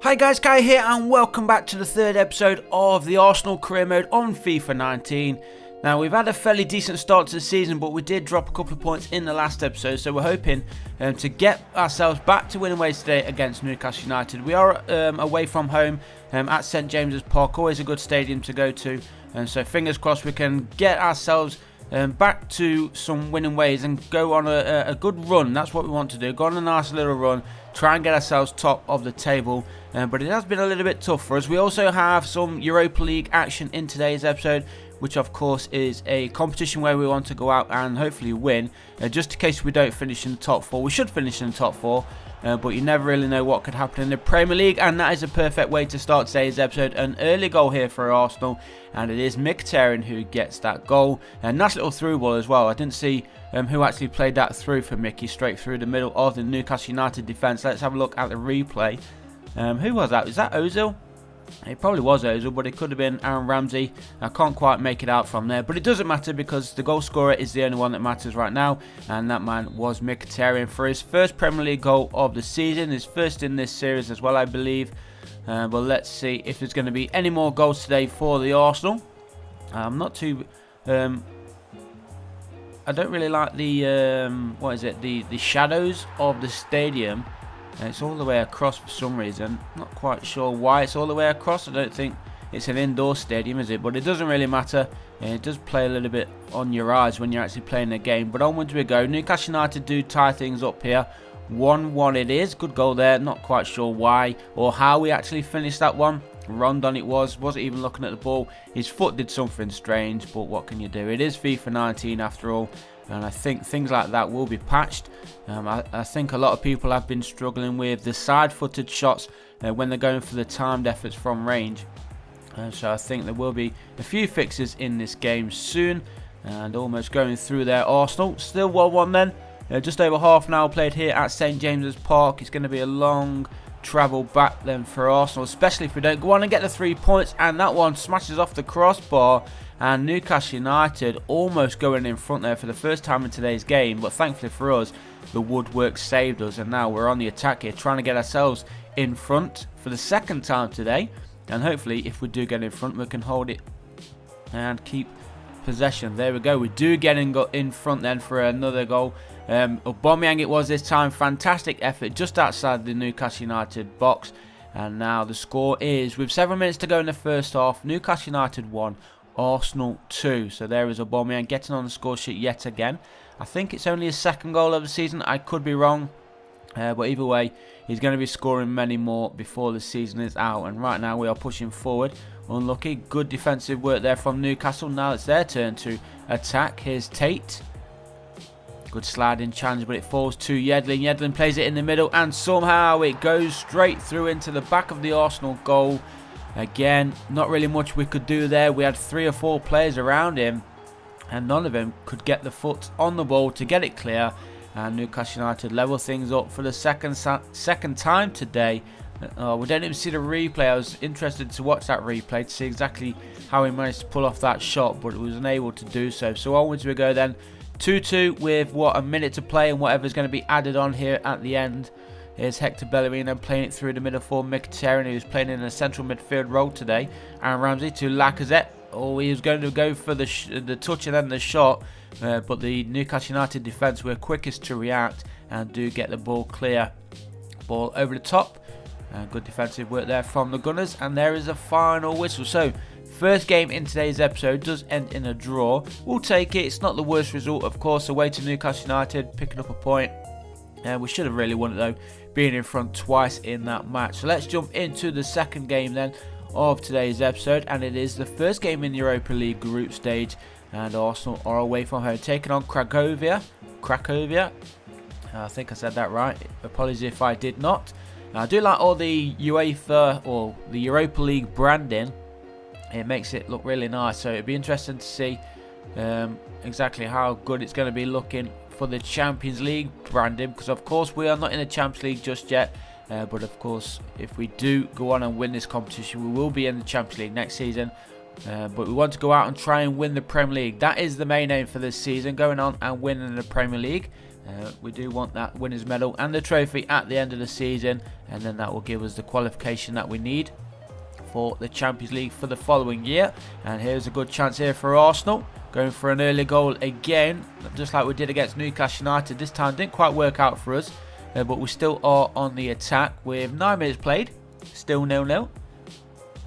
Hi guys, Kai here and welcome back to the third episode of the Arsenal career mode on FIFA 19. Now we've had a fairly decent start to the season, but we did drop a couple of points in the last episode, so we're hoping to get ourselves back to winning ways today against Newcastle United. We are away from home at St James's Park, always a good stadium to go to, and so fingers crossed we can get ourselves back to some winning ways and go on a good run. That's what we want to do, go on a nice little run, try and get ourselves top of the table, but it has been a little bit tough for us. We also have some Europa League action in today's episode, which of course is a competition where we want to go out and hopefully win, just in case we don't finish in the top four. We should finish in the top four, but you never really know what could happen in the Premier League, and that is a perfect way to start today's episode. An early goal here for Arsenal, and it is Mkhitaryan who gets that goal. And nice little through ball as well. I didn't see who actually played that through for Mickey, straight through the middle of the Newcastle United defence. Let's have a look at the replay. Who was that? Was that Ozil? It probably was Ozil, but it could have been Aaron Ramsey. I can't quite make it out from there, but it doesn't matter because the goal scorer is the only one that matters right now, and that man was Mkhitaryan for his first Premier League goal of the season, his first in this series as well, I believe. But let's see if there's going to be any more goals today for the Arsenal. I'm not too... I don't really like the the shadows of the stadium. It's all the way across for some reason. Not quite sure why it's all the way across. I don't think it's an indoor stadium, is it? But it doesn't really matter. It does play a little bit on your eyes when you're actually playing the game. But onwards we go. Newcastle United do tie things up here. 1-1 it is. Good goal there. Not quite sure why or how we actually finished that one. Rondon it was. Wasn't even looking at the ball. His foot did something strange, but what can you do? It is FIFA 19 after all. And I think things like that will be patched. I think a lot of people have been struggling with the side-footed shots when they're going for the timed efforts from range. So I think there will be a few fixes in this game soon. And almost going through there. Arsenal still 1-1 then. Just over half an hour played here at St James's Park. It's going to be a long travel back then for Arsenal, especially if we don't go on and get the 3 points. And that one smashes off the crossbar. And Newcastle United almost going in front there for the first time in today's game, but thankfully for us, the woodwork saved us, and now we're on the attack here, trying to get ourselves in front for the second time today. And hopefully, if we do get in front, we can hold it and keep possession. There we go. We do get in front then for another goal. Aubameyang it was this time. Fantastic effort just outside the Newcastle United box. And now the score is, with 7 minutes to go in the first half, Newcastle United 1. Arsenal 2. So there is Aubameyang getting on the score sheet yet again. I think it's only his second goal of the season. I could be wrong. But either way, he's going to be scoring many more before the season is out. And right now we are pushing forward. Unlucky. Good defensive work there from Newcastle. Now it's their turn to attack. Here's Tate. Good sliding challenge, but it falls to Yedlin. Yedlin plays it in the middle, and somehow it goes straight through into the back of the Arsenal goal. Again, not really much we could do there. We had 3 or 4 players around him, and none of them could get the foot on the ball to get it clear. And Newcastle United level things up for the second time today. We don't even see the replay. I was interested to watch that replay to see exactly how he managed to pull off that shot, but he was unable to do so. So onwards we go then. 2-2 with, a minute to play, and whatever's going to be added on here at the end. Here's Hector Bellerin and playing it through the middle for Mkhitaryan, who's playing in a central midfield role today. Aaron Ramsey to Lacazette. Oh, he was going to go for the touch and then the shot, but the Newcastle United defence were quickest to react and do get the ball clear. Ball over the top. Good defensive work there from the Gunners, and there is a final whistle. So, first game in today's episode does end in a draw. We'll take it. It's not the worst result, of course, away to Newcastle United, picking up a point. We should have really won it though, being in front twice in that match. So let's jump into the second game then of today's episode, and it is the first game in the Europa League group stage, and Arsenal are away from home, taking on Cracovia. I think I said that right. Apologies if I did not. Now, I do like all the UEFA or the Europa League branding. It makes it look really nice, so it'd be interesting to see exactly how good it's going to be looking for the Champions League branding, because of course we are not in the Champions League just yet, but of course if we do go on and win this competition, we will be in the Champions League next season. But we want to go out and try and win the Premier League. That is the main aim for this season, going on and winning the Premier League. We do want that winners medal and the trophy at the end of the season, and then that will give us the qualification that we need for the Champions League for the following year. And here's a good chance here for Arsenal, going for an early goal again, just like we did against Newcastle United. This time didn't quite work out for us, but we still are on the attack with 9 minutes played, still 0-0.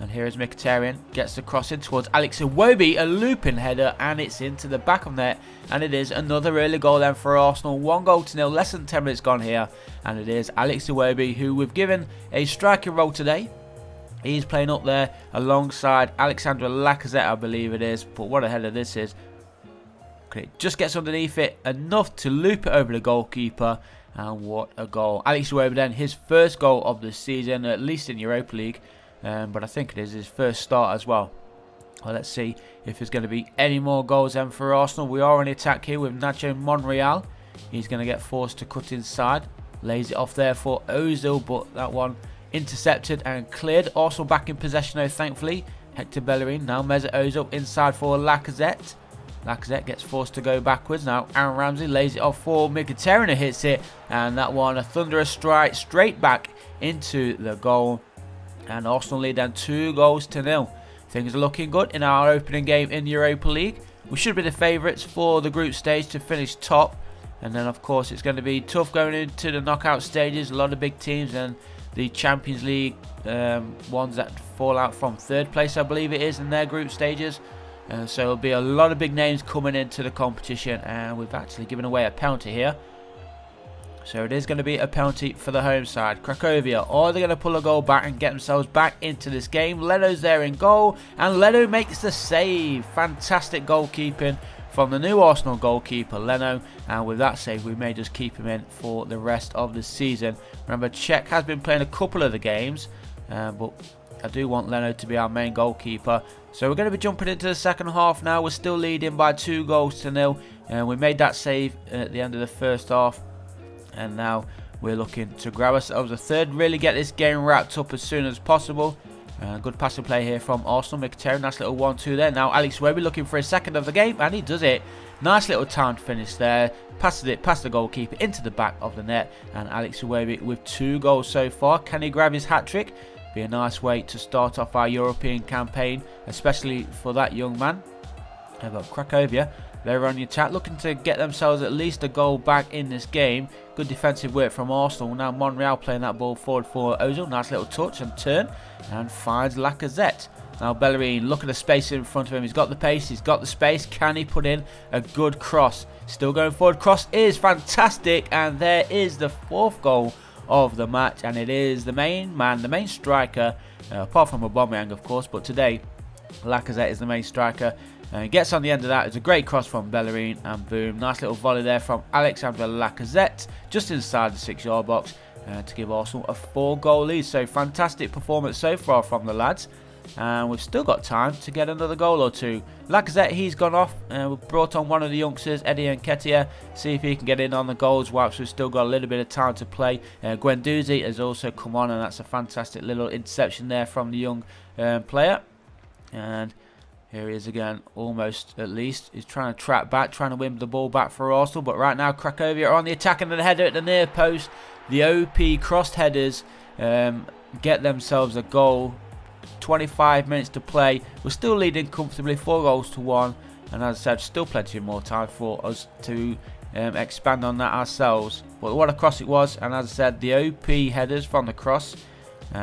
And here is Mkhitaryan, gets the cross in towards Alex Iwobi, a looping header, and it's into the back of net. And it is another early goal then for Arsenal. 1-0, less than 10 minutes gone here. And it is Alex Iwobi, who we've given a striking role today. He's playing up there alongside Alexandre Lacazette, I believe it is. But what a header this is. Okay, just gets underneath it, enough to loop it over the goalkeeper. And what a goal. Alex Iwobi then, his first goal of the season, at least in Europa League. But I think it is his first start as well. Well, let's see if there's going to be any more goals then for Arsenal. We are on the attack here with Nacho Monreal. He's going to get forced to cut inside. Lays it off there for Ozil, but that one intercepted and cleared. Arsenal back in possession though, thankfully. Hector Bellerin, now Mesut Ozil inside for Lacazette. Lacazette gets forced to go backwards. Now Aaron Ramsey lays it off for Mkhitaryan, who hits it. And that one, a thunderous strike straight back into the goal. And Arsenal lead then 2-0. Things are looking good in our opening game in Europa League. We should be the favourites for the group stage to finish top. And then of course it's going to be tough going into the knockout stages. A lot of big teams, and the Champions League ones that fall out from 3rd place, I believe it is, in their group stages. So there'll be a lot of big names coming into the competition. And we've actually given away a penalty here. So it is going to be a penalty for the home side. Cracovia, are they going to pull a goal back and get themselves back into this game? Leno's there in goal, and Leno makes the save. Fantastic goalkeeping from the new Arsenal goalkeeper, Leno. And with that save, we may just keep him in for the rest of the season. Remember, Cech has been playing a couple of the games, but I do want Leno to be our main goalkeeper. So we're going to be jumping into the second half now. We're still leading by 2-0. And we made that save at the end of the first half. And now we're looking to grab ourselves a third, really get this game wrapped up as soon as possible. Good passing play here from Arsenal. Mkhitaryan, nice little 1-2 there. Now Alex Iwobi looking for his second of the game, and he does it. Nice little timed finish there. Passes it past the goalkeeper into the back of the net. And Alex Iwobi with 2 goals so far. Can he grab his hat-trick? Be a nice way to start off our European campaign, especially for that young man. But Cracovia, they're on the attack, looking to get themselves at least a goal back in this game. Good defensive work from Arsenal. Now Monreal playing that ball forward for Ozil. Nice little touch and turn, and finds Lacazette. Now Bellerin, look at the space in front of him. He's got the pace, he's got the space. Can he put in a good cross? Still going forward. Cross is fantastic, and there is the 4th goal of the match. And it is the main man, the main striker, apart from Aubameyang of course, but today Lacazette is the main striker. And gets on the end of that. It's a great cross from Bellerin, and boom, nice little volley there from Alexandre Lacazette just inside the 6-yard box to give Arsenal a 4-goal lead. So fantastic performance so far from the lads, and we've still got time to get another goal or two. Lacazette, he's gone off, and we've brought on one of the youngsters, Eddie Nketiah, see if he can get in on the goals whilst we've still got a little bit of time to play. Guendouzi has also come on, and that's a fantastic little interception there from the young player. And here he is again, almost at least. He's trying to track back, trying to win the ball back for Arsenal. But right now, Cracovia are on the attack, and the header at the near post. The OP crossed headers get themselves a goal. 25 minutes to play. We're still leading comfortably, 4-1. And as I said, still plenty more time for us to expand on that ourselves. But what a cross it was. And as I said, the OP headers from the cross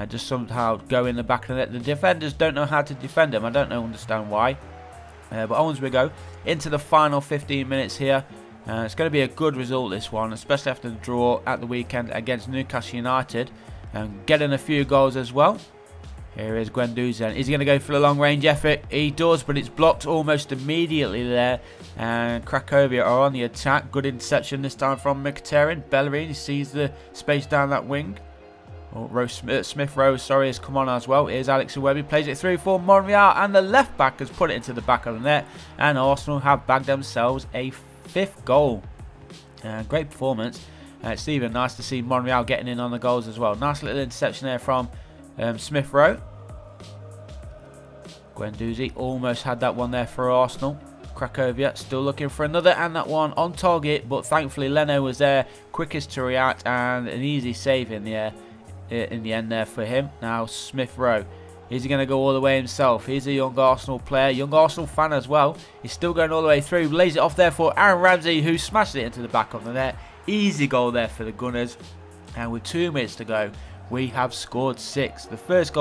just somehow go in the back of the net. The defenders don't know how to defend them. I don't understand why. But on we go into the final 15 minutes here. It's going to be a good result, this one, especially after the draw at the weekend against Newcastle United. And getting a few goals as well. Here is Guendouzi. Is he going to go for a long range effort? He does, but it's blocked almost immediately there. And Cracovia are on the attack. Good interception this time from Mkhitaryan. Bellerin, he sees the space down that wing. SMITH-ROWE, sorry, has come on as well. Here's Alex Iwobi, plays it through for Monreal, and the left back has put it into the back of the net. And Arsenal have bagged themselves a 5th goal. Great performance. It's even nice to see Monreal getting in on the goals as well. Nice little interception there from SMITH-ROWE. Guendouzi almost had that one there for Arsenal. Cracovia still looking for another, and that one on target, but thankfully Leno was there, quickest to react, and an easy save in the end there for him. Now SMITH-ROWE. Is he going to go all the way himself? He's a young Arsenal player, young Arsenal fan as well. He's still going all the way through. Lays it off there for Aaron Ramsey, who smashed it into the back of the net. Easy goal there for the Gunners. And with 2 minutes to go, we have scored 6. The first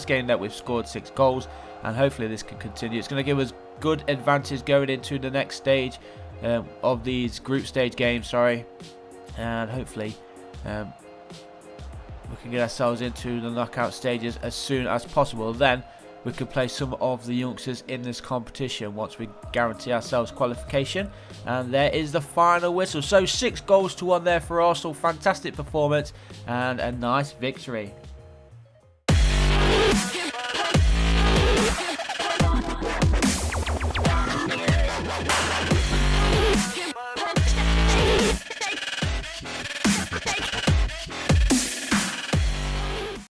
game that we've scored 6 goals, and hopefully this can continue. It's going to give us good advantage going into the next stage of these group stage games. And hopefully we can get ourselves into the knockout stages as soon as possible. Then we can play some of the youngsters in this competition once we guarantee ourselves qualification. And there is the final whistle. So 6 goals to 1 there for Arsenal. Fantastic performance and a nice victory.